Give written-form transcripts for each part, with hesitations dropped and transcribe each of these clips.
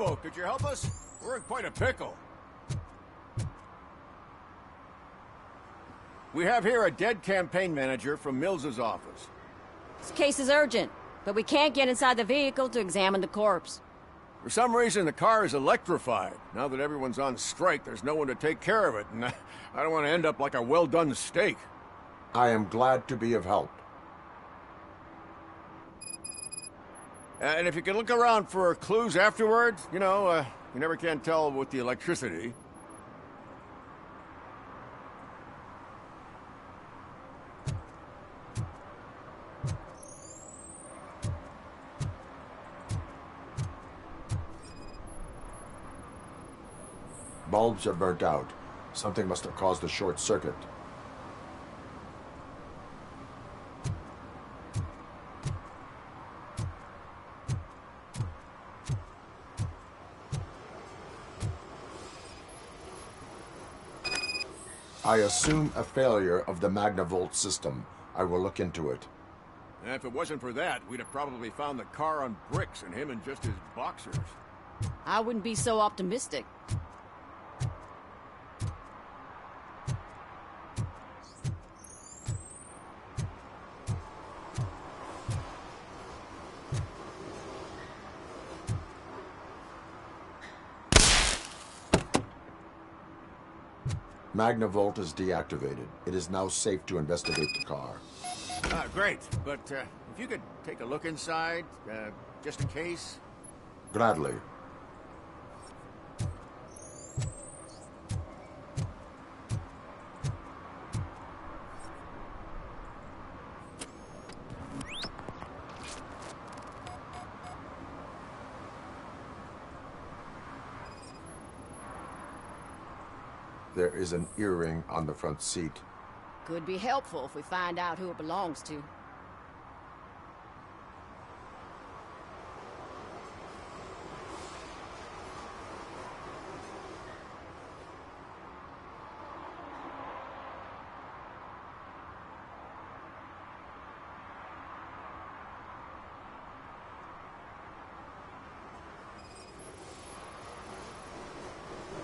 Bravo, could you help us? We're in quite a pickle. We have here a dead campaign manager from Mills's office. This case is urgent, but we can't get inside the vehicle to examine the corpse. For some reason, the car is electrified. Now that everyone's on strike, there's no one to take care of it, and I don't want to end up like a well-done steak. I am glad to be of help. And if you can look around for clues afterwards, you never can tell with the electricity. Bulbs are burnt out. Something must have caused a short circuit. I assume a failure of the Magnavolt system. I will look into it. And if it wasn't for that, we'd have probably found the car on bricks and him in just his boxers. I wouldn't be so optimistic. Magnavolt is deactivated. It is now safe to investigate the car. Great. But if you could take a look inside, just in case. Gladly. There is an earring on the front seat. Could be helpful if we find out who it belongs to.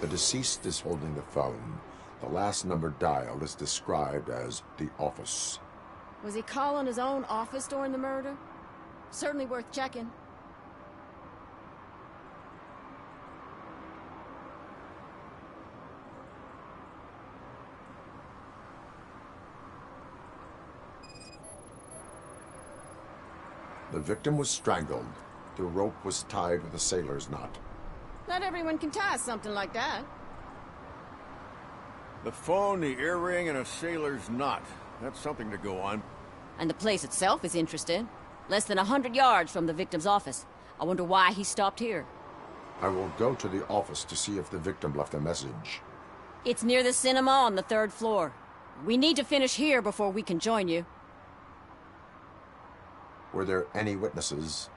The deceased is holding the phone. The last number dialed is described as the office. Was he calling his own office during the murder? Certainly worth checking. The victim was strangled. The rope was tied with a sailor's knot. Not everyone can tie something like that. The phone, the earring, and a sailor's knot. That's something to go on. And the place itself is interesting. Less than 100 yards from the victim's office. I wonder why he stopped here. I will go to the office to see if the victim left a message. It's near the cinema on the 3rd floor. We need to finish here before we can join you. Were there any witnesses?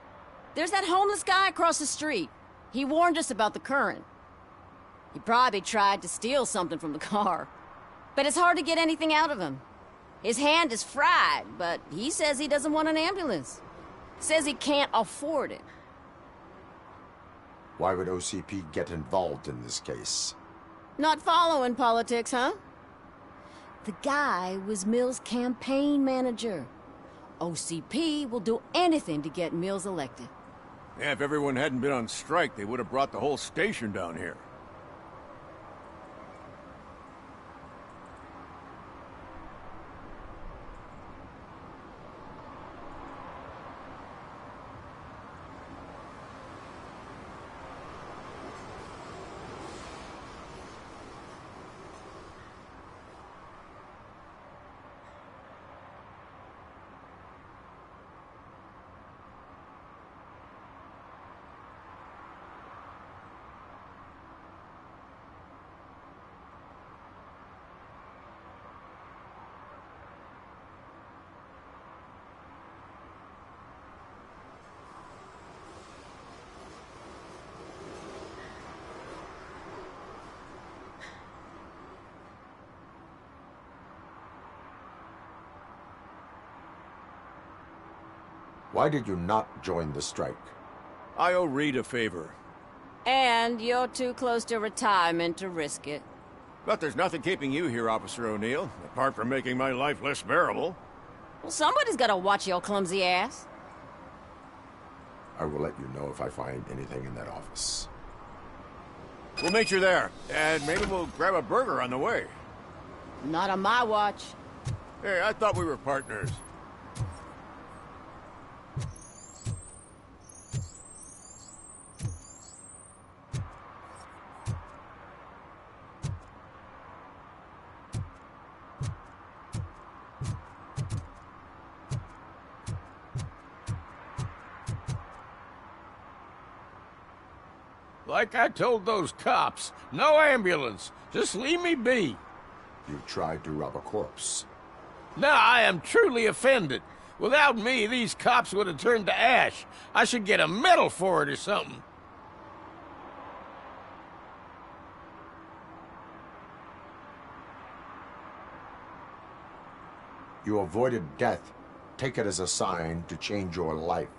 There's that homeless guy across the street. He warned us about the current. He probably tried to steal something from the car. But it's hard to get anything out of him. His hand is fried, but he says he doesn't want an ambulance. Says he can't afford it. Why would OCP get involved in this case? Not following politics, huh? The guy was Mills' campaign manager. OCP will do anything to get Mills elected. Yeah, if everyone hadn't been on strike, they would have brought the whole station down here. Why did you not join the strike? I owe Reed a favor. And you're too close to retirement to risk it. But there's nothing keeping you here, Officer O'Neill, apart from making my life less bearable. Well, somebody's gotta watch your clumsy ass. I will let you know if I find anything in that office. We'll meet you there, and maybe we'll grab a burger on the way. Not on my watch. Hey, I thought we were partners. Like I told those cops, no ambulance. Just leave me be. You tried to rob a corpse. Now I am truly offended. Without me, these cops would have turned to ash. I should get a medal for it or something. You avoided death. Take it as a sign to change your life.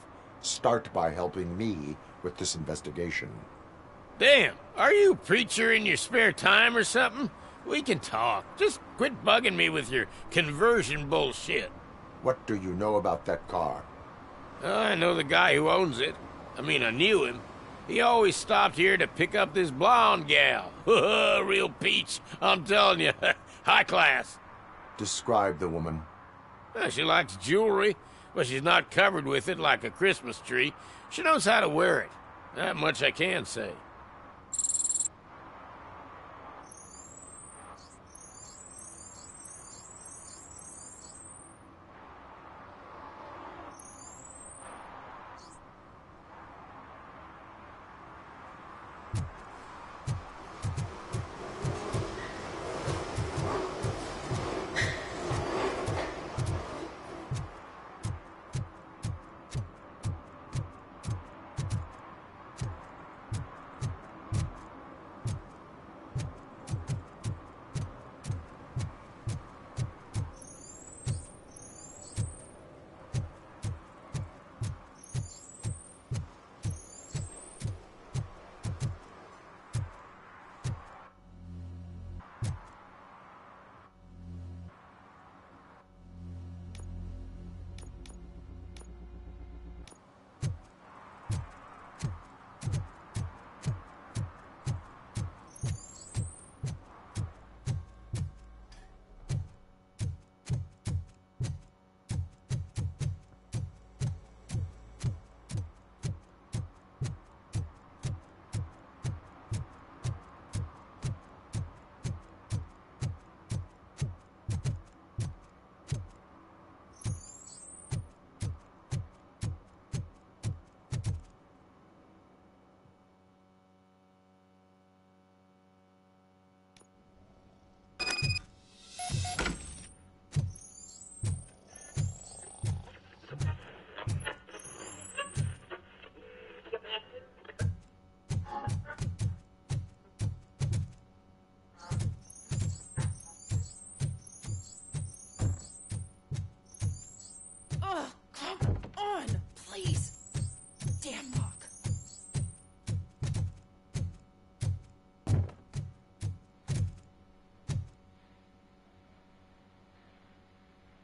Start by helping me with this investigation. Damn, are you a preacher in your spare time or something? We can talk. Just quit bugging me with your conversion bullshit. What do you know about that car? I know the guy who owns it. I mean, I knew him. He always stopped here to pick up this blonde gal. Real peach, I'm telling you. High class. Describe the woman. She likes jewelry, but she's not covered with it like a Christmas tree. She knows how to wear it. That much I can say.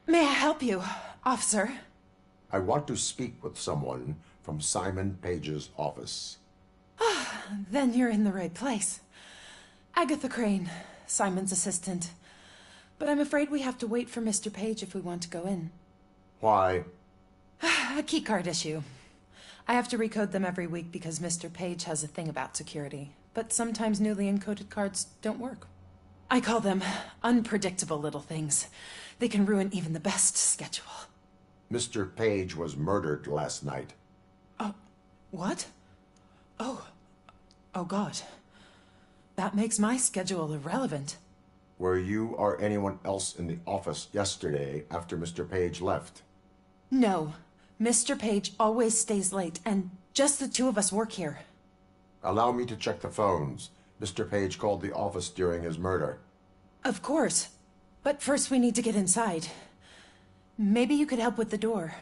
May I help you, officer? I want to speak with someone from Simon Page's office. Then you're in the right place. Agatha Crane, Simon's assistant. But I'm afraid we have to wait for Mr. Page if we want to go in. Why? A keycard issue. I have to recode them every week because Mr. Page has a thing about security. But sometimes newly encoded cards don't work. I call them unpredictable little things. They can ruin even the best schedule. Mr. Page was murdered last night. Oh, what? Oh God. That makes my schedule irrelevant. Were you or anyone else in the office yesterday after Mr. Page left? No. Mr. Page always stays late, and just the two of us work here. Allow me to check the phones. Mr. Page called the office during his murder. Of course. But first we need to get inside. Maybe you could help with the door.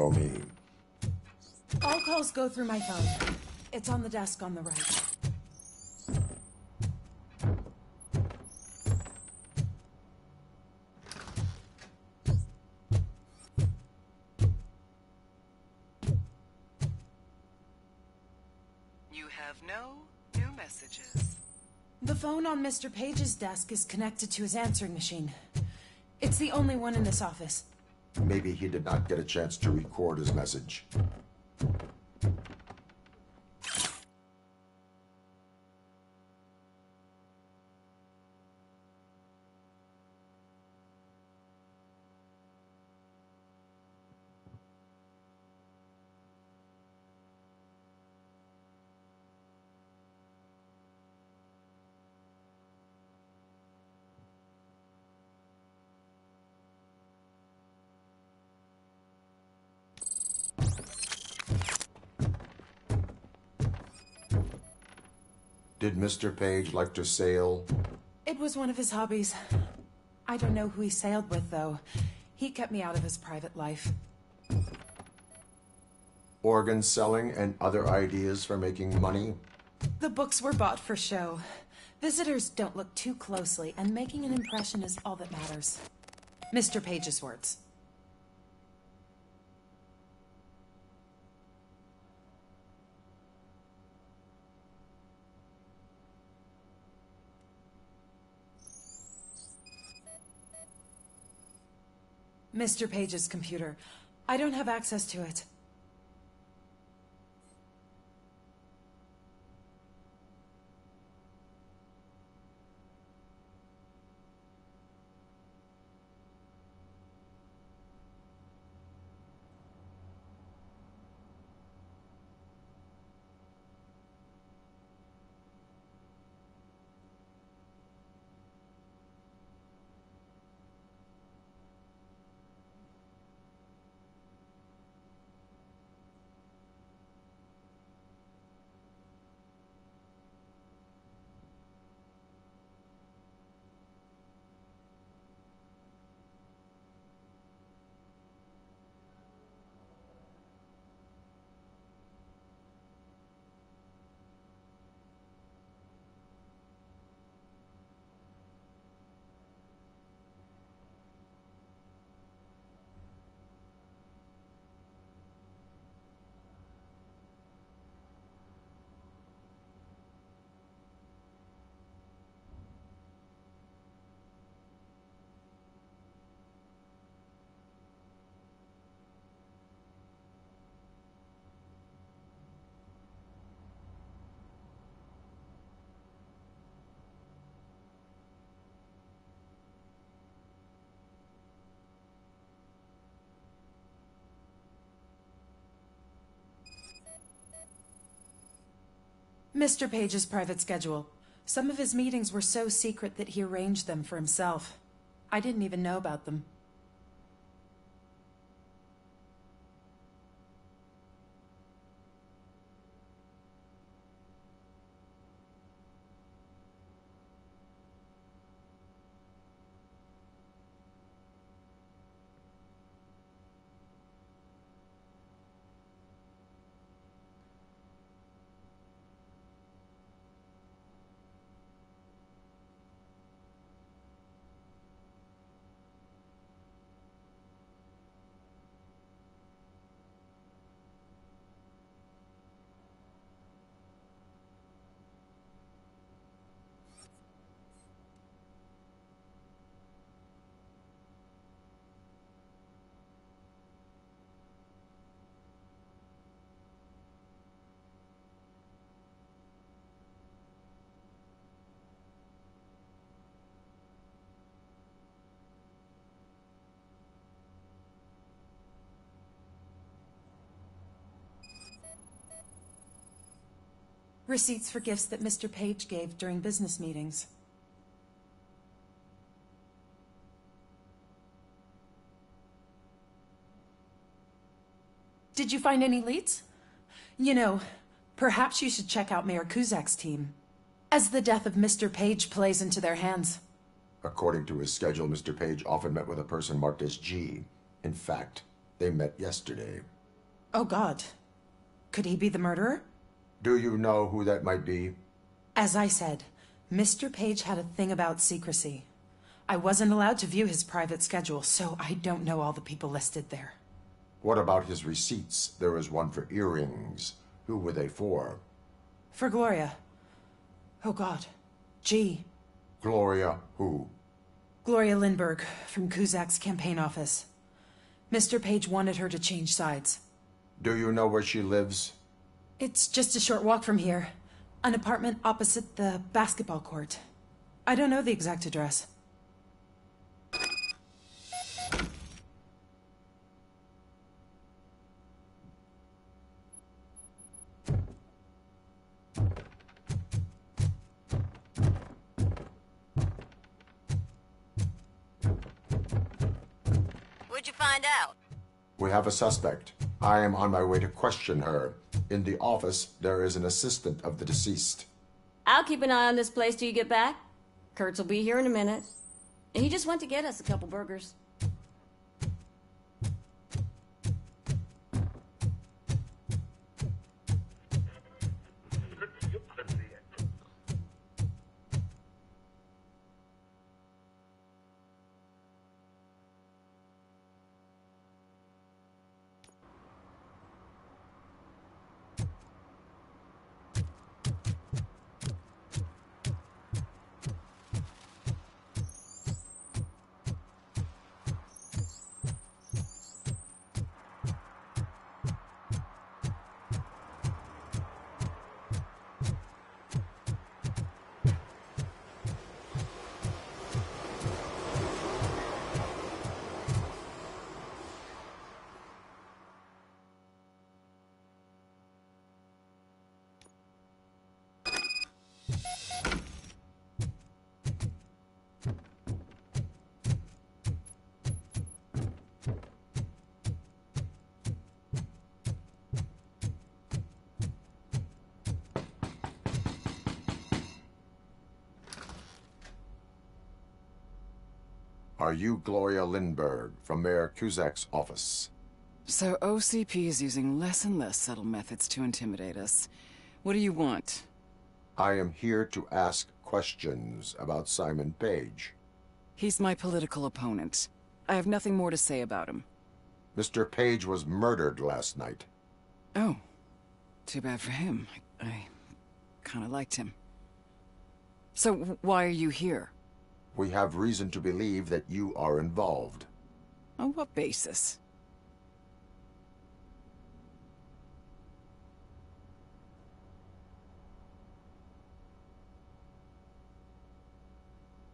show me. All calls go through my phone. It's on the desk on the right. You have no new messages. The phone on Mr. Page's desk is connected to his answering machine. It's the only one in this office. Maybe he did not get a chance to record his message. Did Mr. Page like to sail? It was one of his hobbies. I don't know who he sailed with, though. He kept me out of his private life. Organ selling and other ideas for making money? The books were bought for show. Visitors don't look too closely, and making an impression is all that matters. Mr. Page's words. Mr. Page's computer. I don't have access to it. Mr. Page's private schedule. Some of his meetings were so secret that he arranged them for himself. I didn't even know about them. Receipts for gifts that Mr. Page gave during business meetings. Did you find any leads? You know, perhaps you should check out Mayor Kuzak's team, as the death of Mr. Page plays into their hands. According to his schedule, Mr. Page often met with a person marked as G. In fact, they met yesterday. Oh, God. Could he be the murderer? Do you know who that might be? As I said, Mr. Page had a thing about secrecy. I wasn't allowed to view his private schedule, so I don't know all the people listed there. What about his receipts? There was one for earrings. Who were they for? For Gloria. Oh, God. G. Gloria who? Gloria Lindbergh, from Kuzak's campaign office. Mr. Page wanted her to change sides. Do you know where she lives? It's just a short walk from here. An apartment opposite the basketball court. I don't know the exact address. What'd you find out? We have a suspect. I am on my way to question her. In the office, there is an assistant of the deceased. I'll keep an eye on this place till you get back. Kurtz will be here in a minute. He just went to get us a couple burgers. Are you Gloria Lindbergh from Mayor Kuzak's office? So OCP is using less and less subtle methods to intimidate us. What do you want? I am here to ask questions about Simon Page. He's my political opponent. I have nothing more to say about him. Mr. Page was murdered last night. Oh. Too bad for him. I kinda liked him. So why are you here? We have reason to believe that you are involved. On what basis?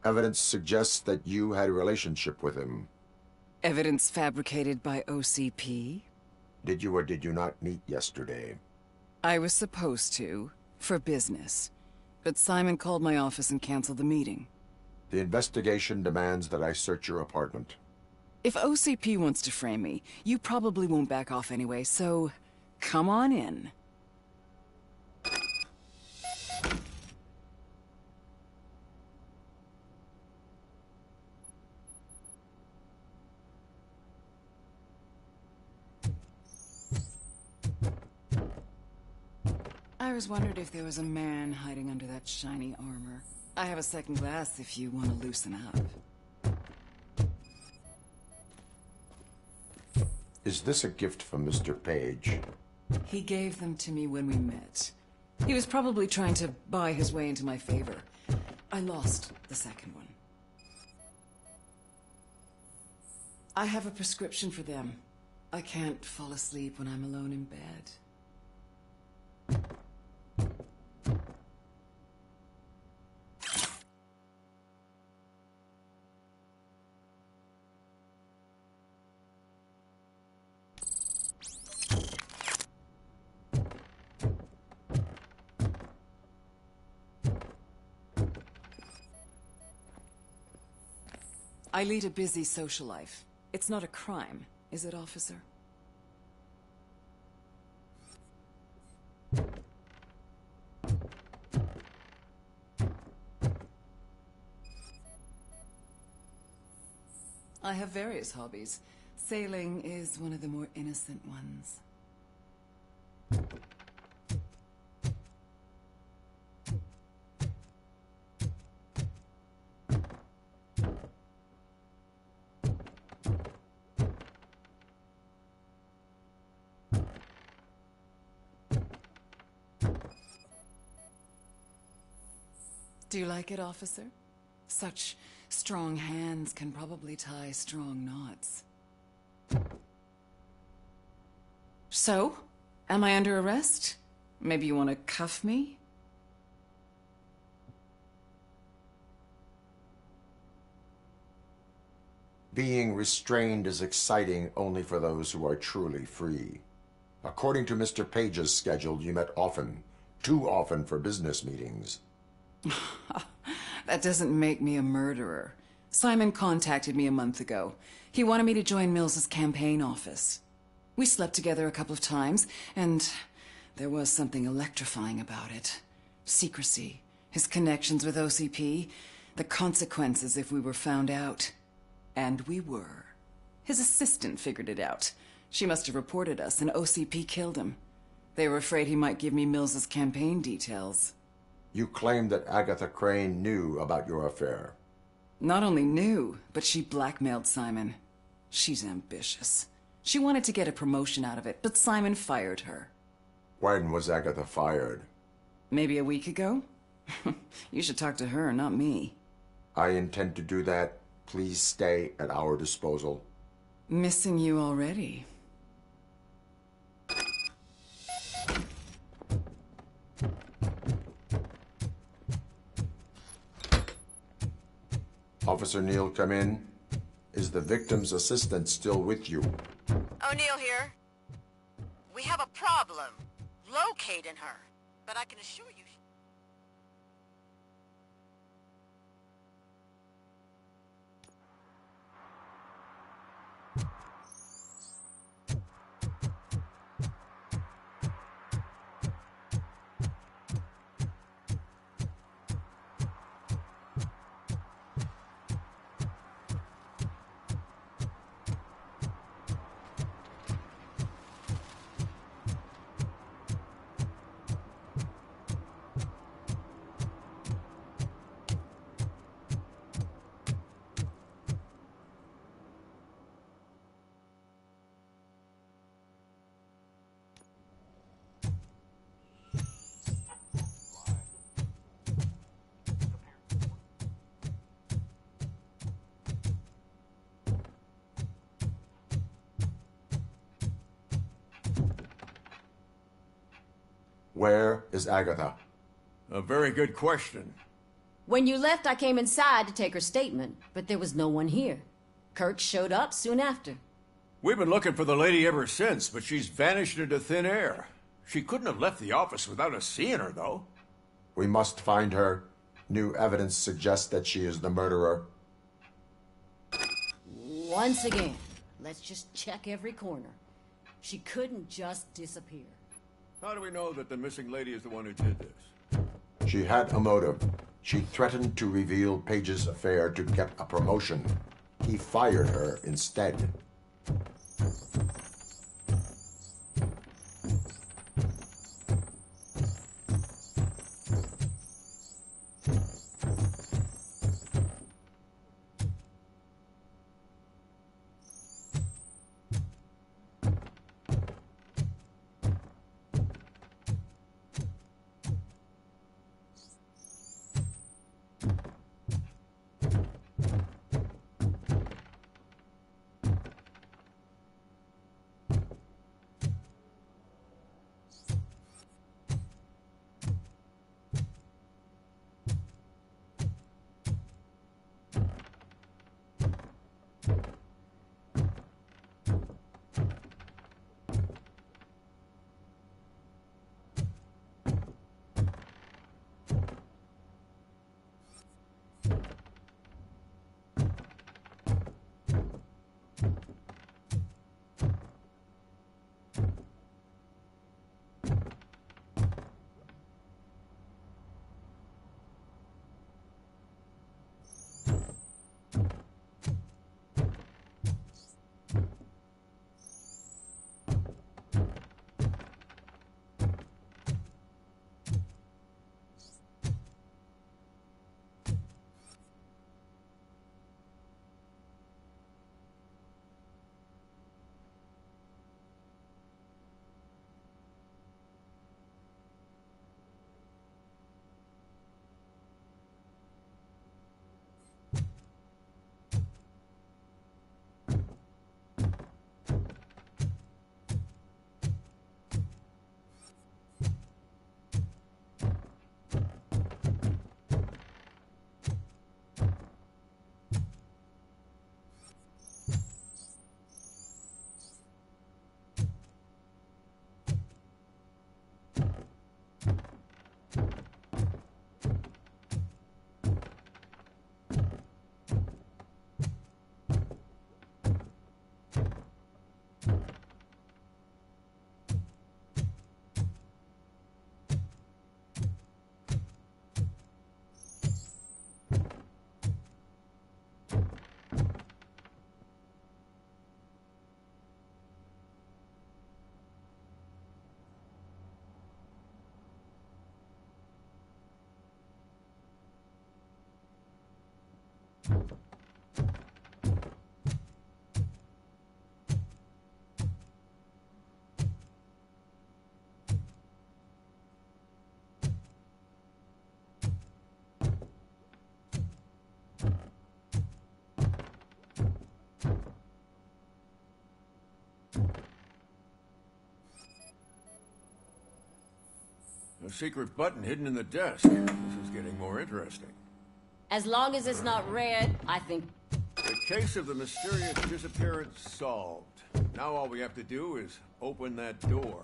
Evidence suggests that you had a relationship with him. Evidence fabricated by OCP? Did you or did you not meet yesterday? I was supposed to, for business. But Simon called my office and canceled the meeting. The investigation demands that I search your apartment. If OCP wants to frame me, you probably won't back off anyway, so come on in. I always wondered if there was a man hiding under that shiny armor. I have a second glass if you want to loosen up. Is this a gift from Mr. Page? He gave them to me when we met. He was probably trying to buy his way into my favor. I lost the second one. I have a prescription for them. I can't fall asleep when I'm alone in bed. I lead a busy social life. It's not a crime, is it, officer? I have various hobbies. Sailing is one of the more innocent ones. Do you like it, officer? Such strong hands can probably tie strong knots. So? Am I under arrest? Maybe you want to cuff me? Being restrained is exciting only for those who are truly free. According to Mr. Page's schedule, you met often, too often for business meetings. That doesn't make me a murderer. Simon contacted me a month ago. He wanted me to join Mills's campaign office. We slept together a couple of times, and there was something electrifying about it. Secrecy, his connections with OCP, the consequences if we were found out. And we were. His assistant figured it out. She must have reported us, and OCP killed him. They were afraid he might give me Mills's campaign details. You claimed that Agatha Crane knew about your affair. Not only knew, but she blackmailed Simon. She's ambitious. She wanted to get a promotion out of it, but Simon fired her. When was Agatha fired? Maybe a week ago? You should talk to her, not me. I intend to do that. Please stay at our disposal. Missing you already. Officer Neal, come in. Is the victim's assistant still with you? O'Neill here. We have a problem locating her, but I can assure you... Where is Agatha? A very good question. When you left, I came inside to take her statement, but there was no one here. Kirk showed up soon after. We've been looking for the lady ever since, but she's vanished into thin air. She couldn't have left the office without us seeing her, though. We must find her. New evidence suggests that she is the murderer. Once again, let's just check every corner. She couldn't just disappear. How do we know that the missing lady is the one who did this? She had a motive. She threatened to reveal Page's affair to get a promotion. He fired her instead. A secret button hidden in the desk. This is getting more interesting. As long as it's not red, I think. The case of the mysterious disappearance solved. Now all we have to do is open that door.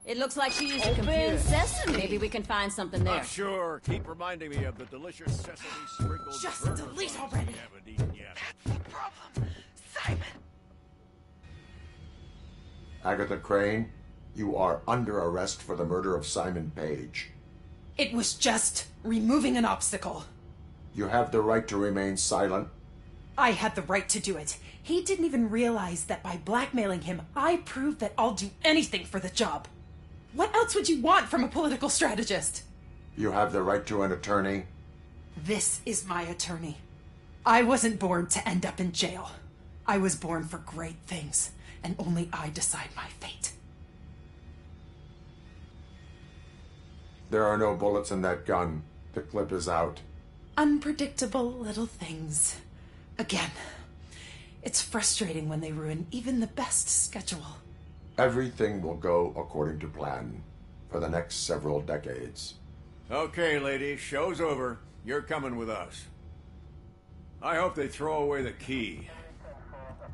It looks like she used a computer. Sesame. Maybe we can find something there. Sure. Keep reminding me of the delicious sesame sprinkled Just burger delete buns already. we haven't eaten yet. That's the problem, Simon. Agatha Crane, you are under arrest for the murder of Simon Page. It was just removing an obstacle. You have the right to remain silent. I had the right to do it. He didn't even realize that by blackmailing him, I proved that I'll do anything for the job. What else would you want from a political strategist? You have the right to an attorney. This is my attorney. I wasn't born to end up in jail. I was born for great things, and only I decide my fate. There are no bullets in that gun. The clip is out. Unpredictable little things. Again, it's frustrating when they ruin even the best schedule. Everything will go according to plan for the next several decades. Okay, lady, show's over. You're coming with us. I hope they throw away the key.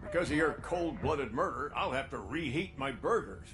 Because of your cold-blooded murder, I'll have to reheat my burgers.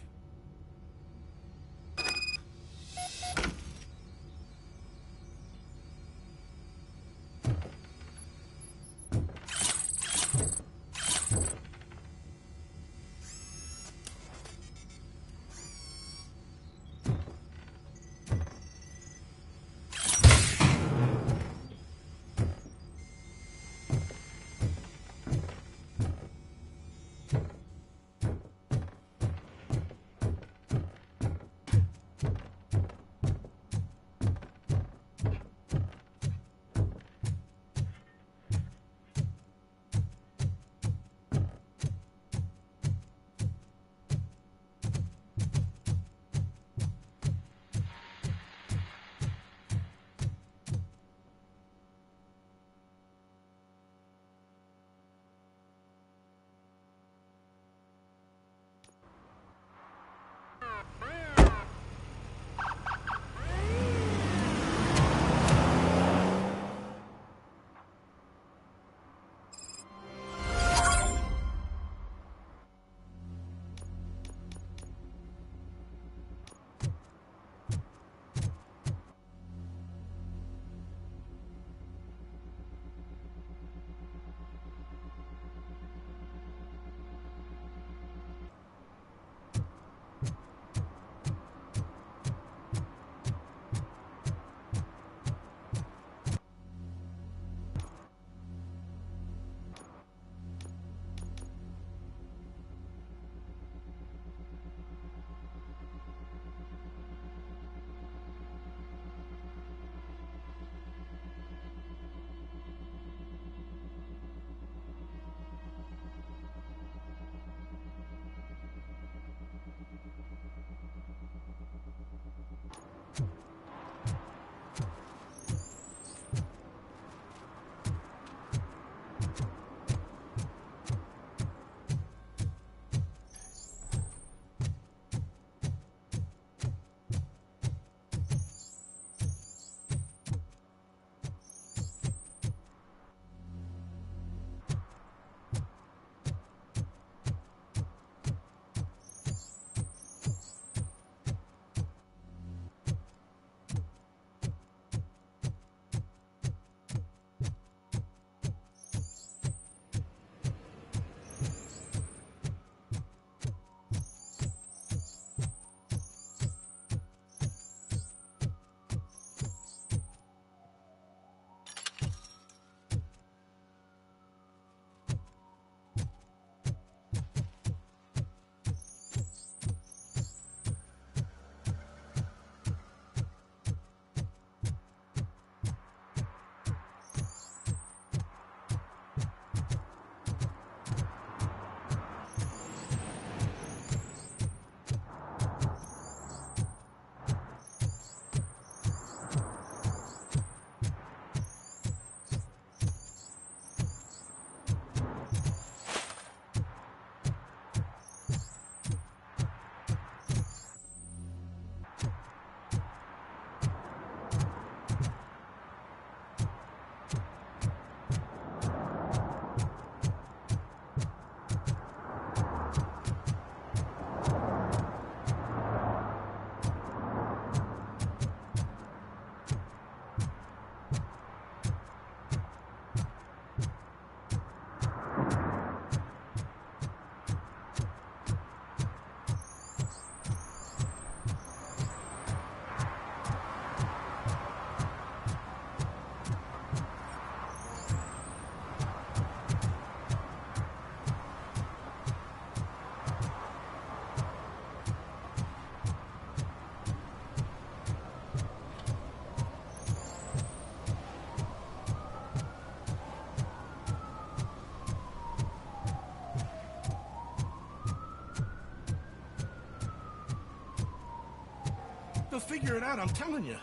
They'll figure it out, I'm telling you.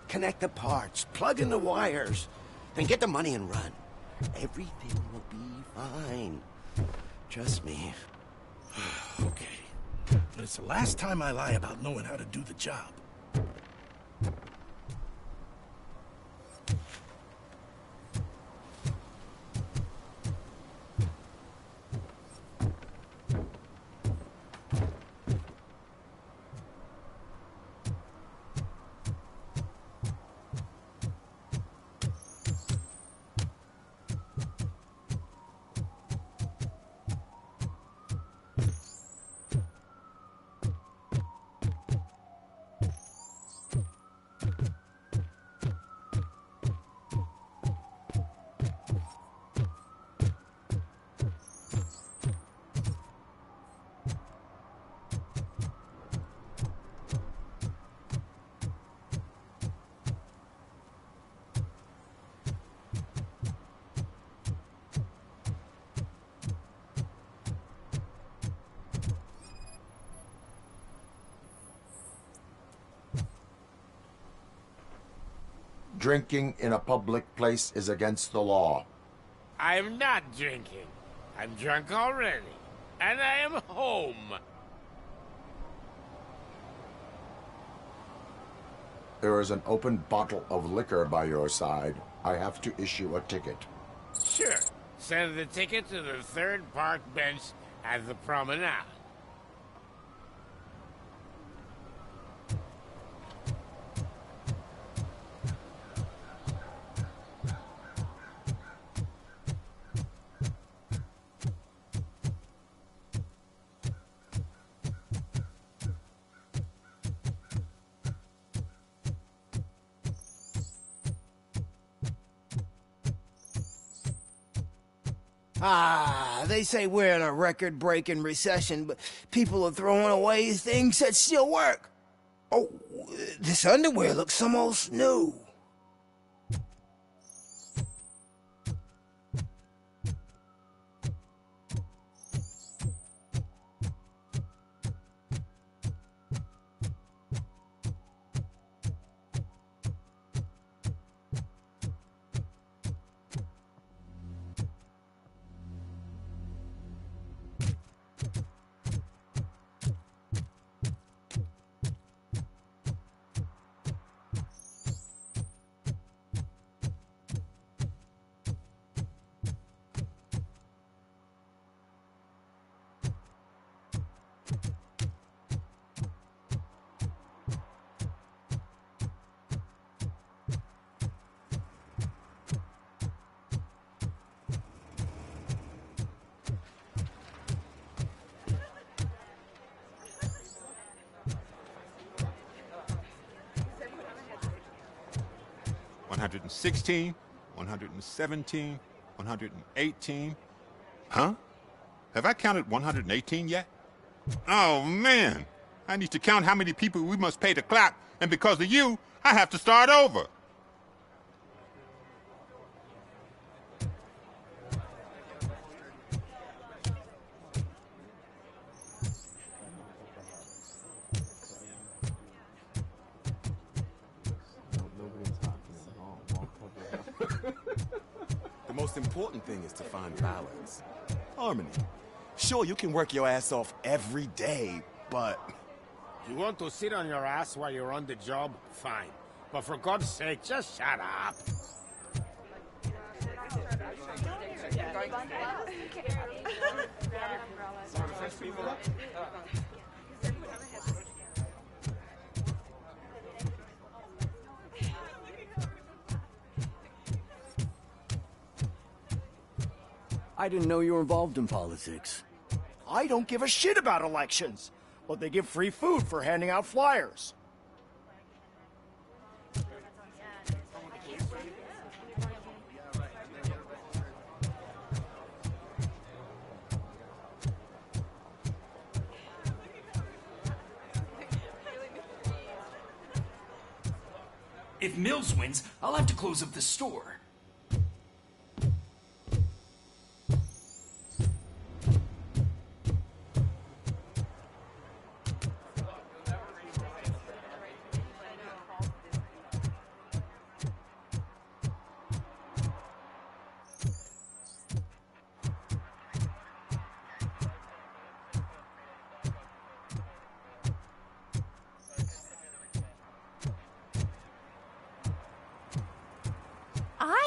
Connect the parts, plug in the wires, then get the money and run. Everything will be fine. Trust me. Okay. But it's the last time I lie about knowing how to do the job. Drinking in a public place is against the law. I'm not drinking. I'm drunk already. And I am home. There is an open bottle of liquor by your side. I have to issue a ticket. Sure. Send the ticket to the third park bench at the promenade. They say we're in a record-breaking recession, but people are throwing away things that still work. Oh, this underwear looks almost new. $116, $117, $118. Huh? Have I counted 118 yet? Oh, man. I need to count how many people we must pay to clap, and because of you, I have to start over. The most important thing is to find balance. Harmony. Sure, you can work your ass off every day, but... You want to sit on your ass while you're on the job? Fine. But for God's sake, just shut up. I didn't know you were involved in politics. I don't give a shit about elections, but they give free food for handing out flyers. If Mills wins, I'll have to close up the store.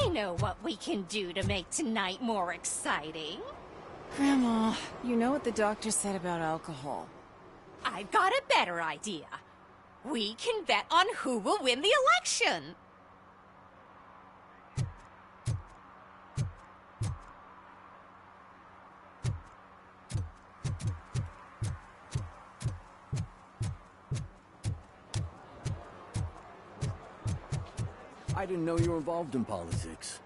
I know what we can do to make tonight more exciting. Grandma, you know what the doctor said about alcohol. I've got a better idea. We can bet on who will win the election. I didn't know you were involved in politics.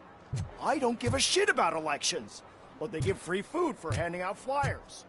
I don't give a shit about elections, but they give free food for handing out flyers.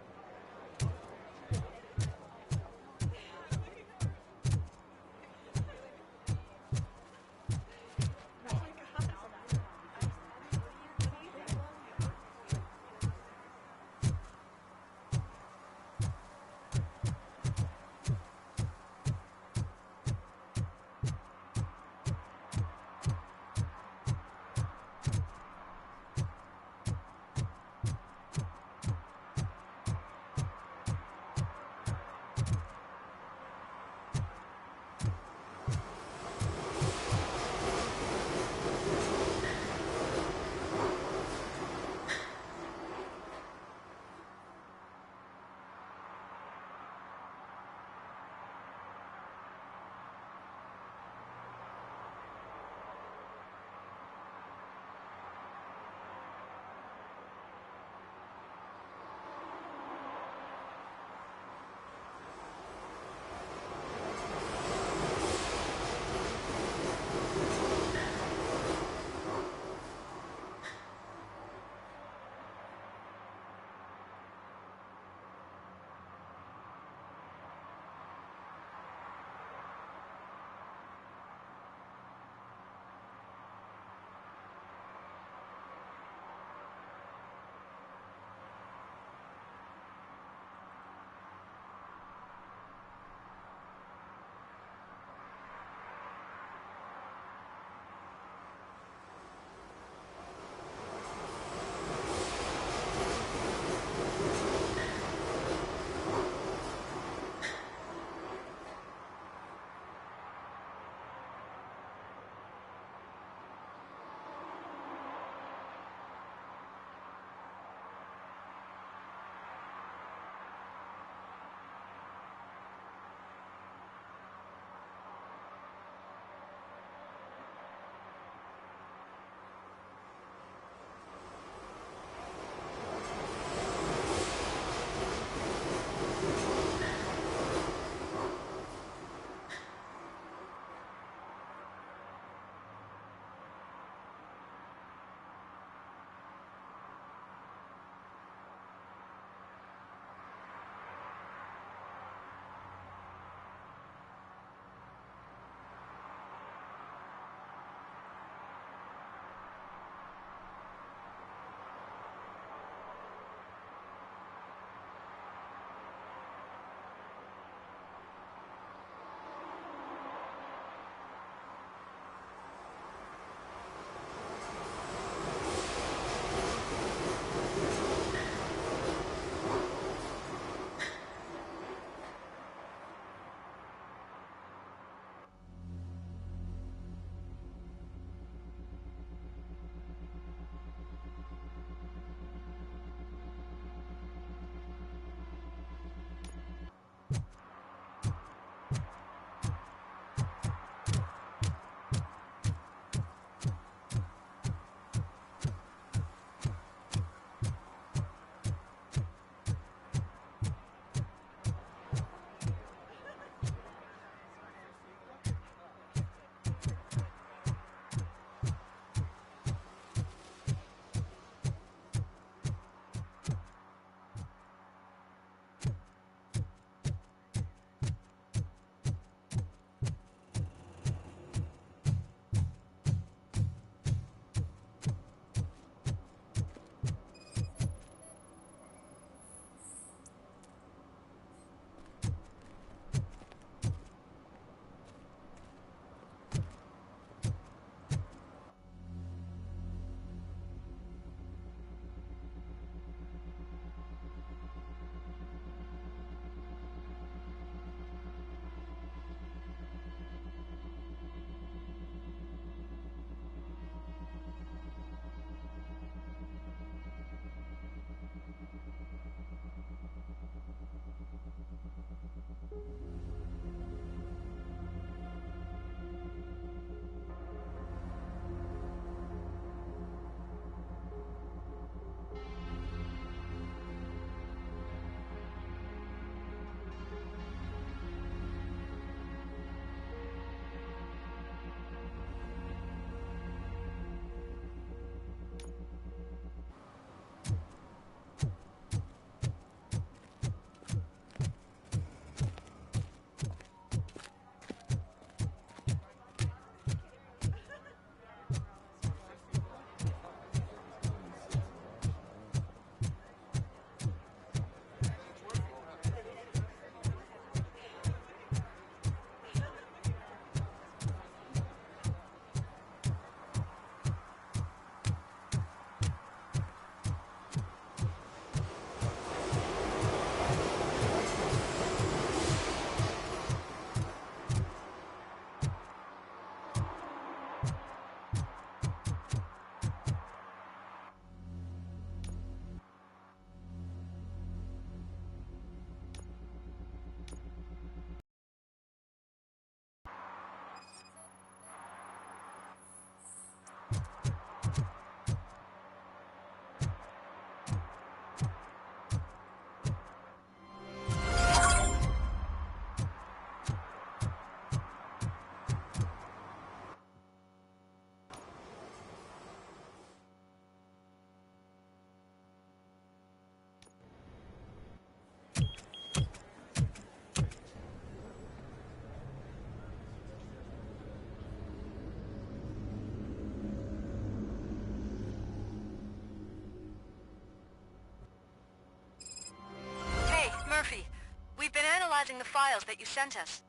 analyzing the files that you sent us.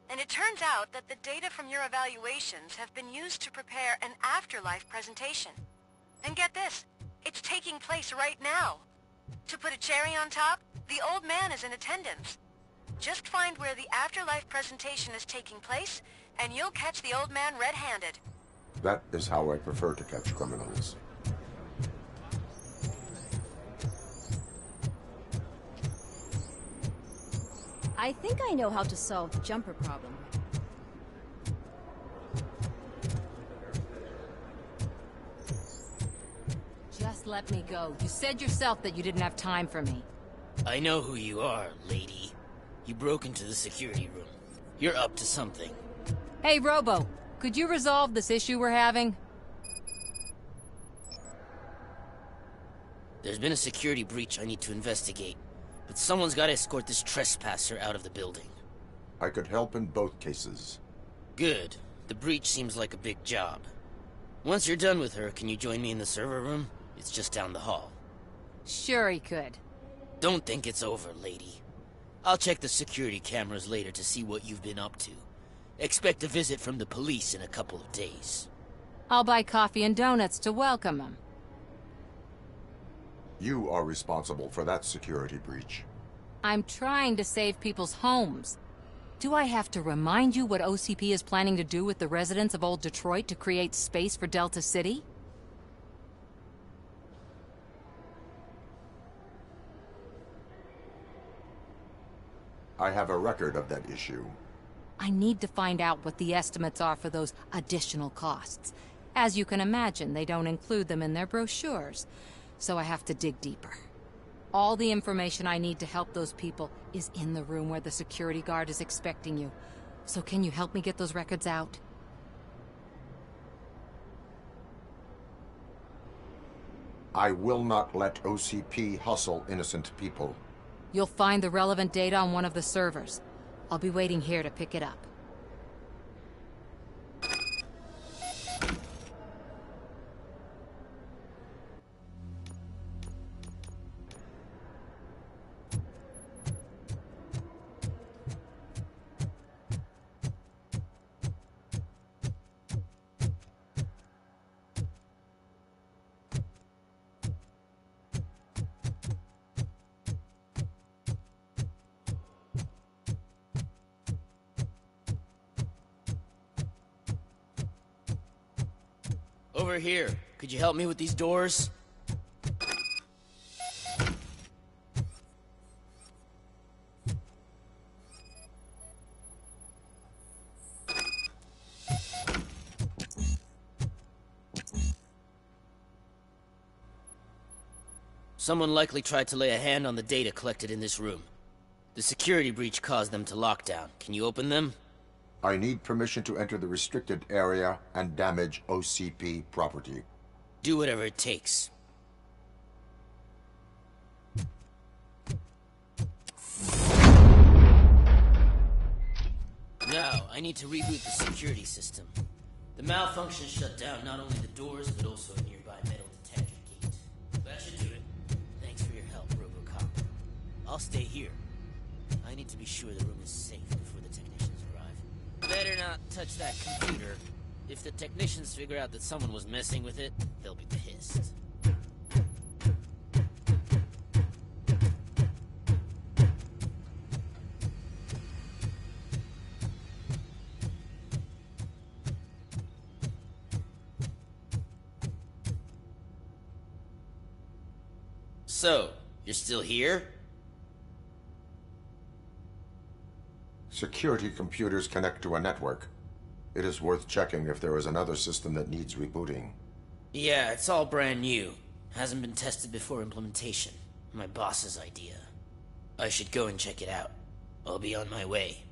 And it turns out that the data from your evaluations have been used to prepare an afterlife presentation. And get this, it's taking place right now. To put a cherry on top, the old man is in attendance. Just find where the afterlife presentation is taking place, and you'll catch the old man red-handed. That is how I prefer to catch criminals. I think I know how to solve the jumper problem. Just let me go. You said yourself that you didn't have time for me. I know who you are, lady. You broke into the security room. You're up to something. Hey, Robo, could you resolve this issue we're having? There's been a security breach I need to investigate, but someone's got to escort this trespasser out of the building. I could help in both cases. Good. The breach seems like a big job. Once you're done with her, can you join me in the server room? It's just down the hall. Sure he could. Don't think it's over, lady. I'll check the security cameras later to see what you've been up to. Expect a visit from the police in a couple of days. I'll buy coffee and donuts to welcome him. You are responsible for that security breach. I'm trying to save people's homes. Do I have to remind you what OCP is planning to do with the residents of Old Detroit to create space for Delta City? I have a record of that issue. I need to find out what the estimates are for those additional costs. As you can imagine, they don't include them in their brochures, so I have to dig deeper. All the information I need to help those people is in the room where the security guard is expecting you. So can you help me get those records out? I will not let OCP hustle innocent people. You'll find the relevant data on one of the servers. I'll be waiting here to pick it up. Over here. Could you help me with these doors? Someone likely tried to lay a hand on the data collected in this room. The security breach caused them to lock down. Can you open them? I need permission to enter the restricted area and damage OCP property. Do whatever it takes. Now, I need to reboot the security system. The malfunction shut down not only the doors, but also a nearby metal detector gate. That should do it. Thanks for your help, RoboCop. I'll stay here. I need to be sure the room is safe before the technicians arrive. Better not touch that computer. If the technicians figure out that someone was messing with it, they'll be pissed. So, you're still here? Security computers connect to a network. It is worth checking if there is another system that needs rebooting. Yeah, it's all brand new. Hasn't been tested before implementation. My boss's idea. I should go and check it out. I'll be on my way.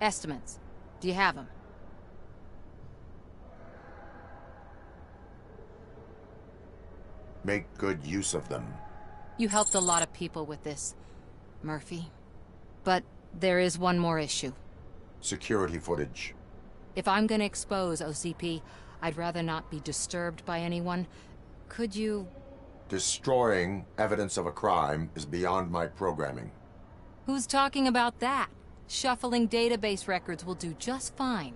Estimates. Do you have them? Make good use of them. You helped a lot of people with this, Murphy. But there is one more issue. Security footage. If I'm gonna expose OCP, I'd rather not be disturbed by anyone. Could you... Destroying evidence of a crime is beyond my programming. Who's talking about that? Shuffling database records will do just fine.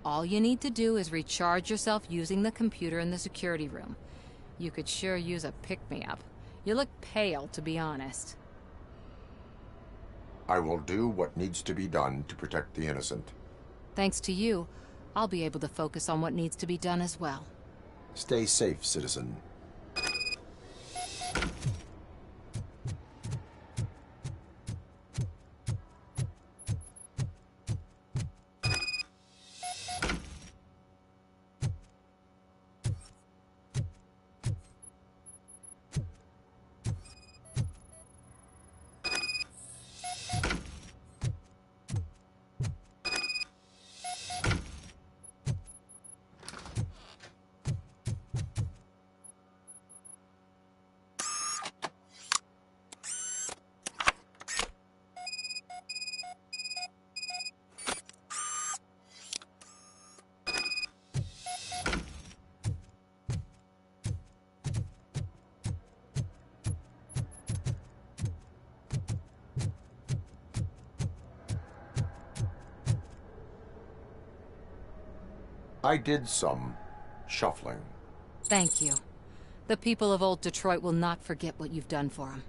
All you need to do is recharge yourself using the computer in the security room. You could sure use a pick-me-up. You look pale, to be honest. I will do what needs to be done to protect the innocent. Thanks to you, I'll be able to focus on what needs to be done as well. Stay safe, citizen. I did some shuffling. Thank you. The people of Old Detroit will not forget what you've done for them.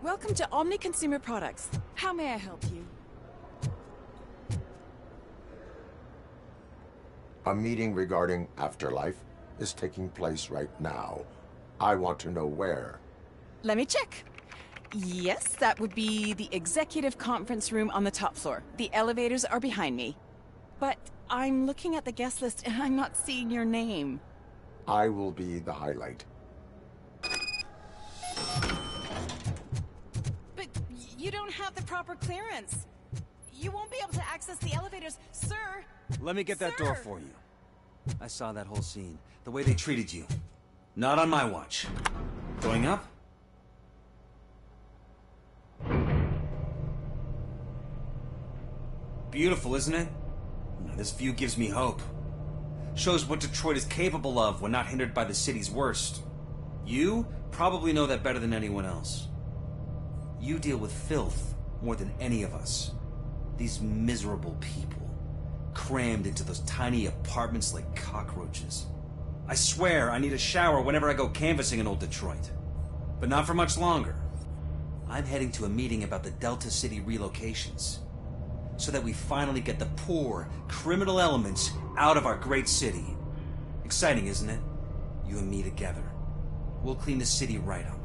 Welcome to Omni Consumer Products. How may I help you? A meeting regarding Afterlife is taking place right now. I want to know where. Let me check. Yes, that would be the executive conference room on the top floor. The elevators are behind me. But I'm looking at the guest list and I'm not seeing your name. I will be the highlight. You don't have the proper clearance. You won't be able to access the elevators, sir. Let me get that door for you. I saw that whole scene. The way they treated you. Not on my watch. Going up? Beautiful, isn't it? This view gives me hope. Shows what Detroit is capable of when not hindered by the city's worst. You probably know that better than anyone else. You deal with filth more than any of us. These miserable people, crammed into those tiny apartments like cockroaches. I swear I need a shower whenever I go canvassing in Old Detroit. But not for much longer. I'm heading to a meeting about the Delta City relocations, so that we finally get the poor, criminal elements out of our great city. Exciting, isn't it? You and me together. We'll clean the city right up.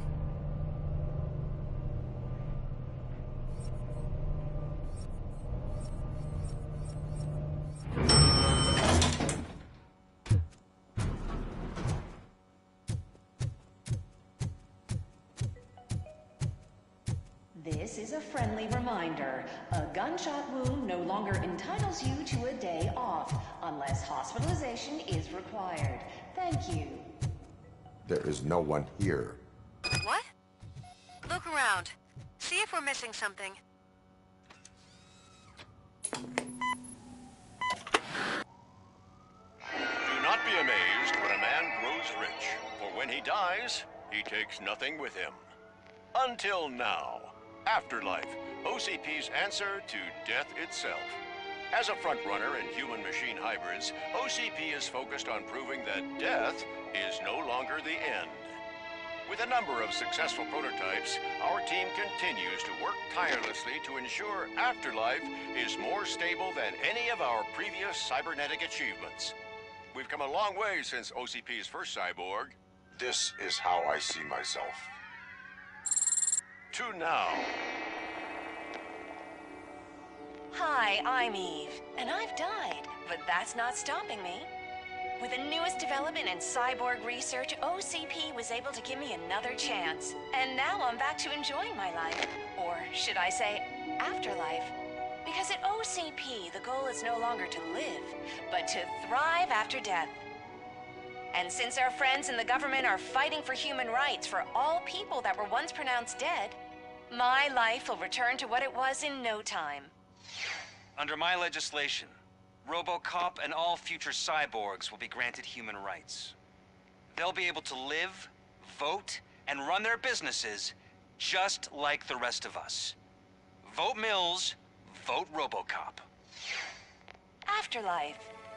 This is a friendly reminder. A gunshot wound no longer entitles you to a day off, unless hospitalization is required. Thank you. There is no one here. What? Look around. See if we're missing something. Do not be amazed when a man grows rich, for when he dies, he takes nothing with him. Until now. Afterlife, OCP's answer to death itself. As a frontrunner in human-machine hybrids, OCP is focused on proving that death is no longer the end. With a number of successful prototypes, our team continues to work tirelessly to ensure Afterlife is more stable than any of our previous cybernetic achievements. We've come a long way since OCP's first cyborg. This is how I see myself. To now. Hi, I'm Eve, and I've died, but that's not stopping me. With the newest development in cyborg research, OCP was able to give me another chance. And now I'm back to enjoying my life. Or should I say, afterlife. Because at OCP, the goal is no longer to live, but to thrive after death. And since our friends in the government are fighting for human rights for all people that were once pronounced dead, my life will return to what it was in no time. Under my legislation, RoboCop and all future cyborgs will be granted human rights. They'll be able to live, vote, and run their businesses just like the rest of us. Vote Mills, vote RoboCop. Afterlife.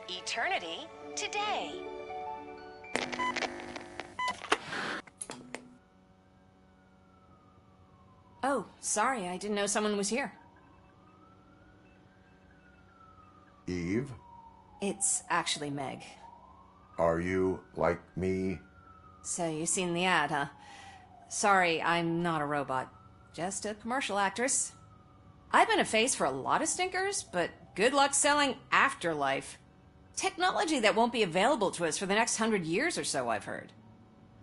Eternity. Today. Oh, sorry, I didn't know someone was here. Eve? It's actually Meg. Are you like me? So you've seen the ad, huh? Sorry, I'm not a robot. Just a commercial actress. I've been a face for a lot of stinkers, but good luck selling Afterlife. Technology that won't be available to us for the next 100 years or so, I've heard.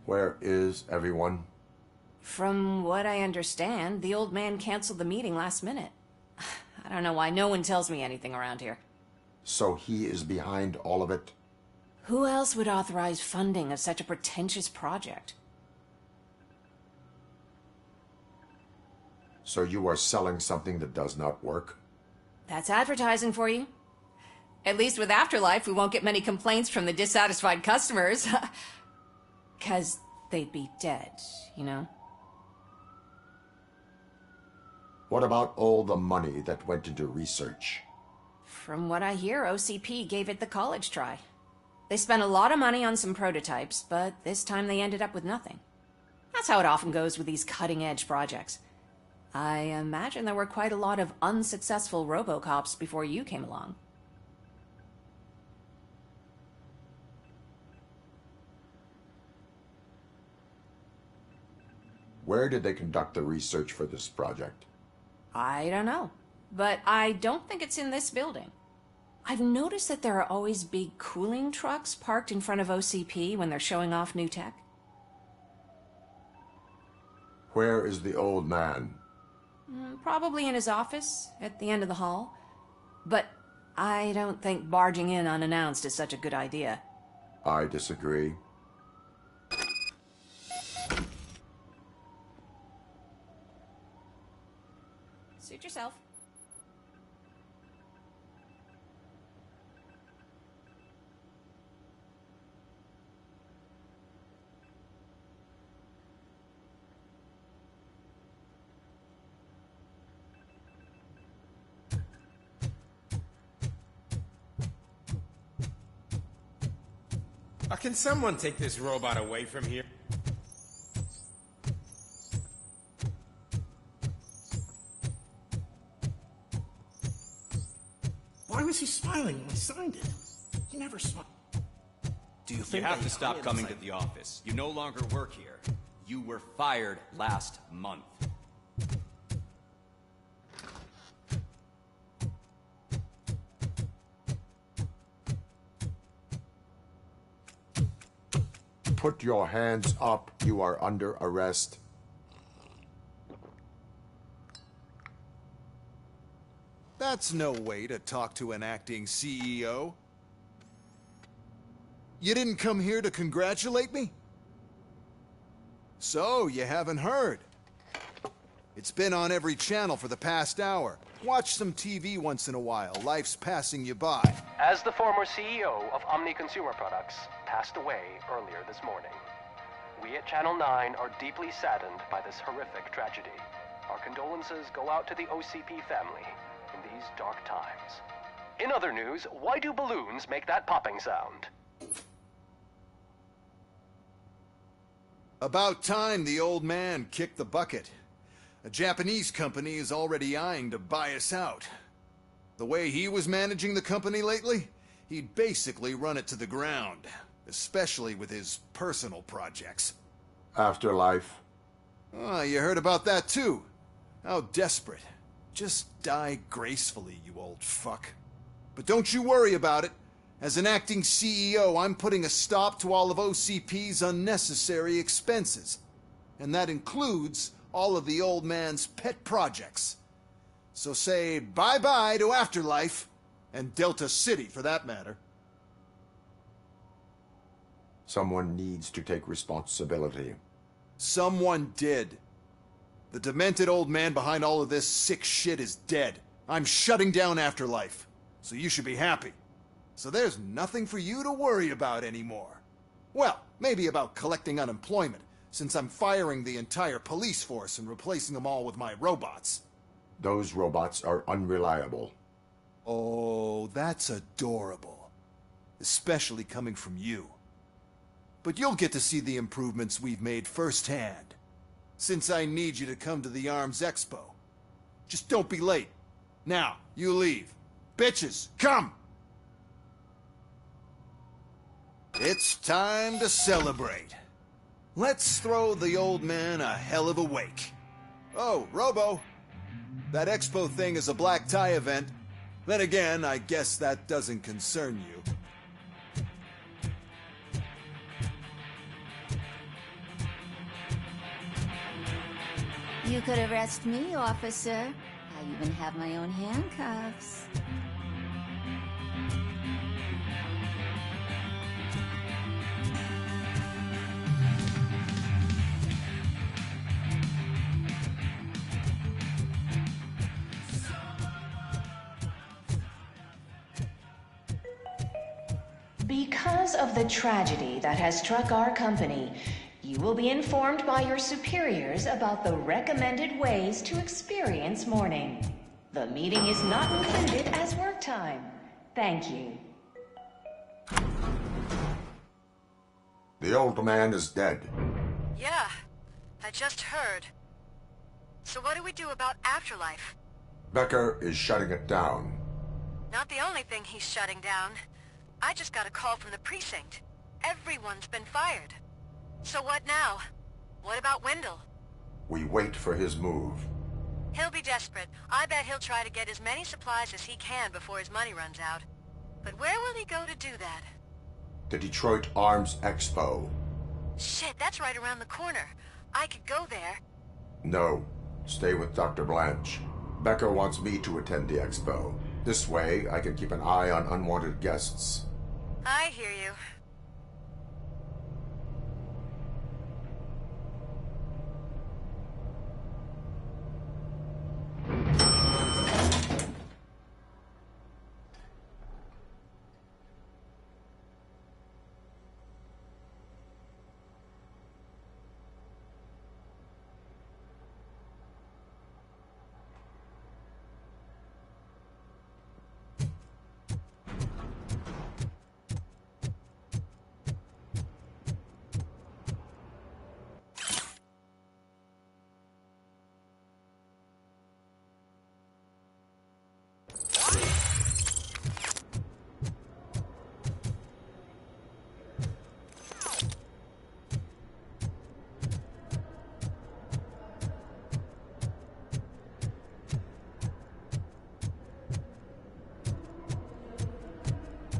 Where is everyone? From what I understand, the old man canceled the meeting last minute. I don't know why no one tells me anything around here. So he is behind all of it? Who else would authorize funding of such a pretentious project? So you are selling something that does not work? That's advertising for you. At least with Afterlife, we won't get many complaints from the dissatisfied customers. 'Cause they'd be dead, you know? What about all the money that went into research? From what I hear, OCP gave it the college try. They spent a lot of money on some prototypes, but this time they ended up with nothing. That's how it often goes with these cutting-edge projects. I imagine there were quite a lot of unsuccessful RoboCops before you came along. Where did they conduct the research for this project? I don't know, but I don't think it's in this building. I've noticed that there are always big cooling trucks parked in front of OCP when they're showing off new tech. Where is the old man? Probably in his office, at the end of the hall. But I don't think barging in unannounced is such a good idea. I disagree. Suit yourself. Can someone take this robot away from here? Why was he smiling when I signed it? He never smiled. Do you think you have to stop coming to the office? You no longer work here. You were fired last month. Put your hands up. You are under arrest. That's no way to talk to an acting CEO. You didn't come here to congratulate me? So, you haven't heard. It's been on every channel for the past hour. Watch some TV once in a while. Life's passing you by. As the former CEO of Omni Consumer Products passed away earlier this morning, we at Channel 9 are deeply saddened by this horrific tragedy. Our condolences go out to the OCP family in these dark times. In other news, why do balloons make that popping sound? About time the old man kicked the bucket. A Japanese company is already eyeing to buy us out. The way he was managing the company lately, he'd basically run it to the ground, especially with his personal projects. Afterlife. Oh, you heard about that too. How desperate. Just die gracefully, you old fuck. But don't you worry about it. As an acting CEO, I'm putting a stop to all of OCP's unnecessary expenses. And that includes all of the old man's pet projects. So say bye-bye to Afterlife, and Delta City for that matter. Someone needs to take responsibility. Someone did. The demented old man behind all of this sick shit is dead. I'm shutting down Afterlife, so you should be happy. So there's nothing for you to worry about anymore. Well, maybe about collecting unemployment, since I'm firing the entire police force and replacing them all with my robots. Those robots are unreliable. Oh, that's adorable. Especially coming from you. But you'll get to see the improvements we've made firsthand, since I need you to come to the ARMS Expo. Just don't be late. Now, you leave. Bitches, come! It's time to celebrate. Let's throw the old man a hell of a wake. Oh, Robo. That expo thing is a black tie event. Then again, I guess that doesn't concern you. You could arrest me, officer. I even have my own handcuffs. Because of the tragedy that has struck our company, you will be informed by your superiors about the recommended ways to experience mourning. The meeting is not included as work time. Thank you. The old man is dead. Yeah, I just heard. So what do we do about Afterlife? Becker is shutting it down. Not the only thing he's shutting down. I just got a call from the precinct. Everyone's been fired. So what now? What about Wendell? We wait for his move. He'll be desperate. I bet he'll try to get as many supplies as he can before his money runs out. But where will he go to do that? The Detroit Arms Expo. Shit, that's right around the corner. I could go there. No. Stay with Dr. Blanche. Becker wants me to attend the expo. This way, I can keep an eye on unwanted guests. I hear you.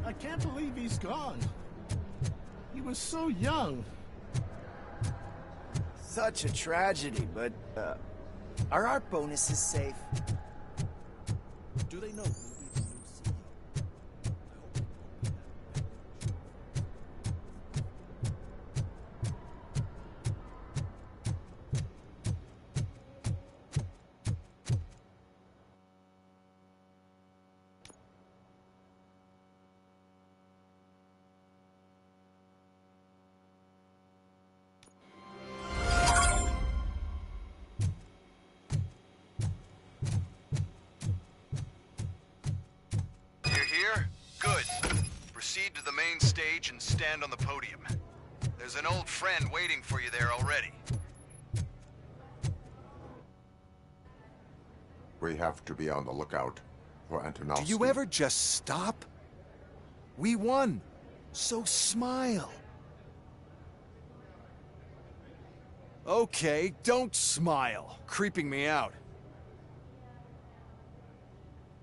I can't believe he's gone. He was so young. Such a tragedy, but, are our bonuses safe? Do they know? stage and stand on the podium. There's an old friend waiting for you there already. We have to be on the lookout for Antonovsky. Do you ever just stop? We won, so smile. Okay, don't smile. Creeping me out.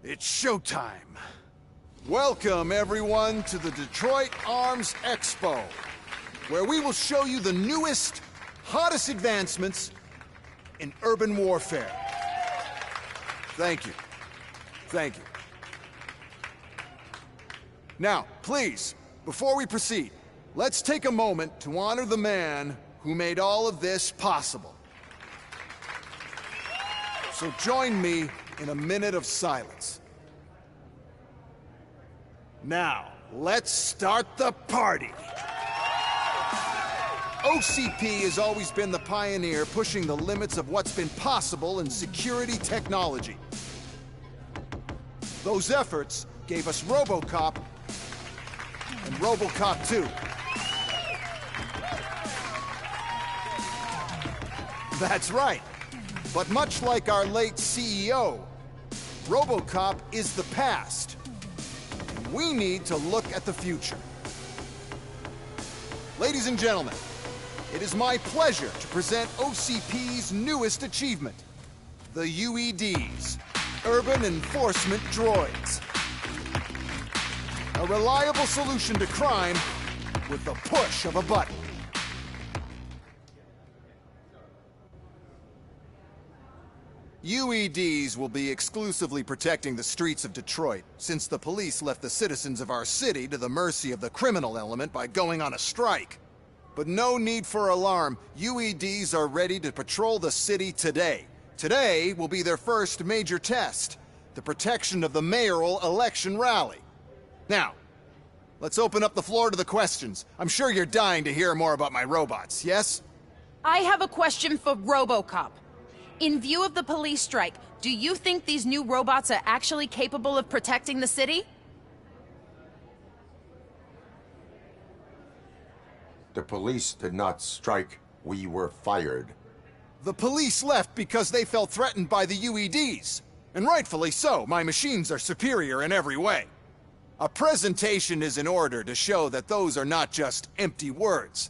It's showtime. Welcome, everyone, to the Detroit Arms Expo, where we will show you the newest, hottest advancements in urban warfare. Thank you. Thank you. Now, please, before we proceed, let's take a moment to honor the man who made all of this possible. So join me in a minute of silence. Now, let's start the party. OCP has always been the pioneer pushing the limits of what's been possible in security technology. Those efforts gave us RoboCop and RoboCop 2. That's right. But much like our late CEO, RoboCop is the past. We need to look at the future. Ladies and gentlemen, it is my pleasure to present OCP's newest achievement, the UEDs, Urban Enforcement Droids. A reliable solution to crime with the push of a button. UEDs will be exclusively protecting the streets of Detroit, since the police left the citizens of our city to the mercy of the criminal element by going on a strike. But no need for alarm. UEDs are ready to patrol the city today. Today will be their first major test, the protection of the mayoral election rally. Now, let's open up the floor to the questions. I'm sure you're dying to hear more about my robots, yes? I have a question for RoboCop. In view of the police strike, do you think these new robots are actually capable of protecting the city? The police did not strike. We were fired. The police left because they felt threatened by the UEDs. And rightfully so. My machines are superior in every way. A presentation is in order to show that those are not just empty words.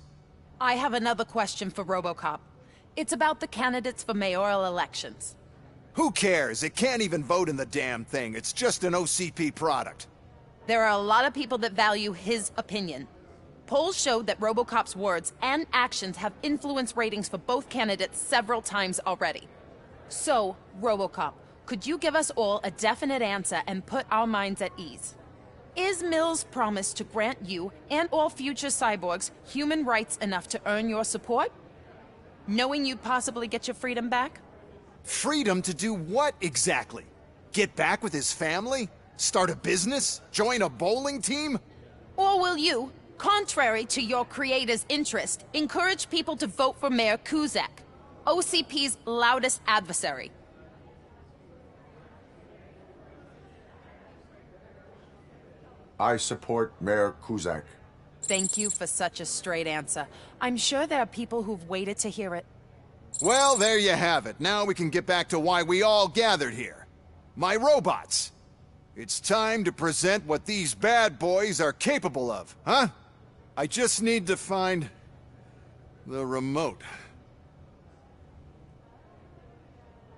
I have another question for RoboCop. It's about the candidates for mayoral elections. Who cares? It can't even vote in the damn thing. It's just an OCP product. There are a lot of people that value his opinion. Polls showed that RoboCop's words and actions have influenced ratings for both candidates several times already. So, RoboCop, could you give us all a definite answer and put our minds at ease? Is Mills' promise to grant you and all future cyborgs human rights enough to earn your support? Knowing you'd possibly get your freedom back? Freedom to do what exactly? Get back with his family? Start a business? Join a bowling team? Or will you, contrary to your creator's interest, encourage people to vote for Mayor Kuzak, OCP's loudest adversary? I support Mayor Kuzak. Thank you for such a straight answer. I'm sure there are people who've waited to hear it. Well, there you have it. Now we can get back to why we all gathered here. My robots. It's time to present what these bad boys are capable of, huh? I just need to find the remote.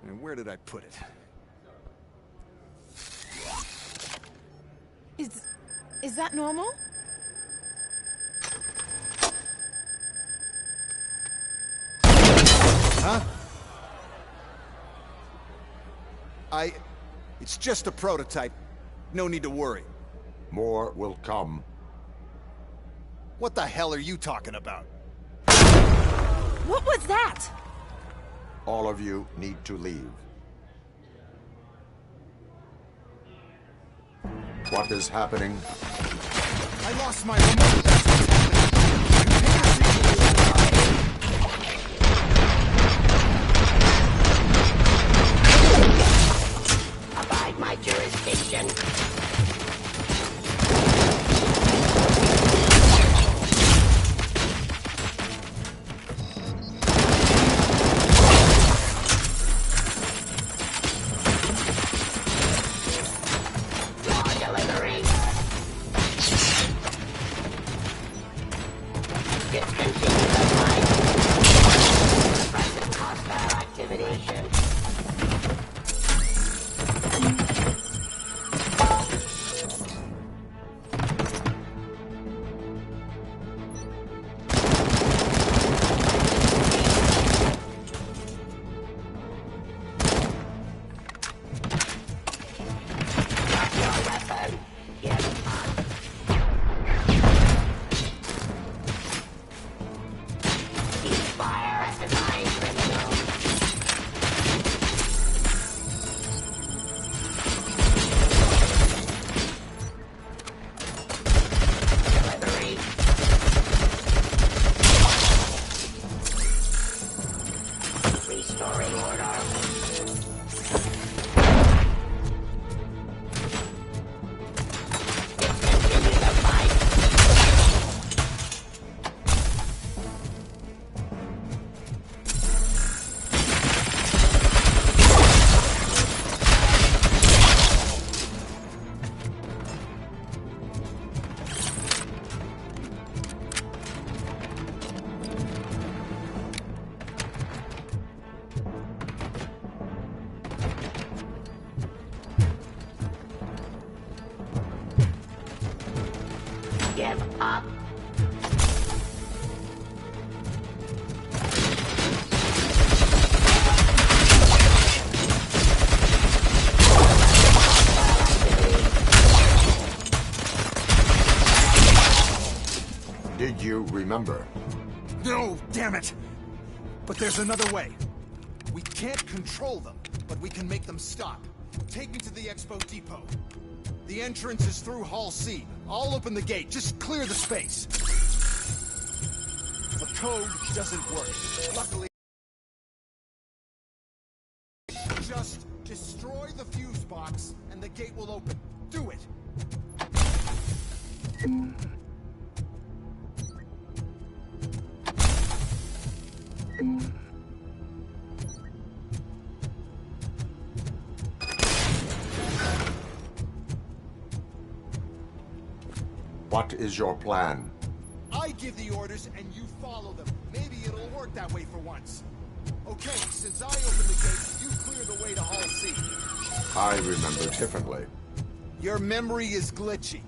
And where did I put it? Is that normal? Huh? It's just a prototype. No need to worry. More will come. What the hell are you talking about? What was that? All of you need to leave. What is happening? I lost my remote. That's what's happening. Abide my jurisdiction. Give up. Did you remember? No, damn it! But there's another way. We can't control them, but we can make them stop. Take me to the Expo Depot. The entrance is through Hall C. I'll open the gate. Just clear the space. The code doesn't work. Luckily... Just destroy the fuse box, and the gate will open. Do it! What is your plan? I give the orders and you follow them. Maybe it'll work that way for once. Okay, since I open the gate, you clear the way to Hall C. I remember differently. Your memory is glitchy.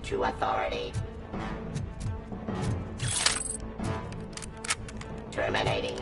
To authority. Terminating.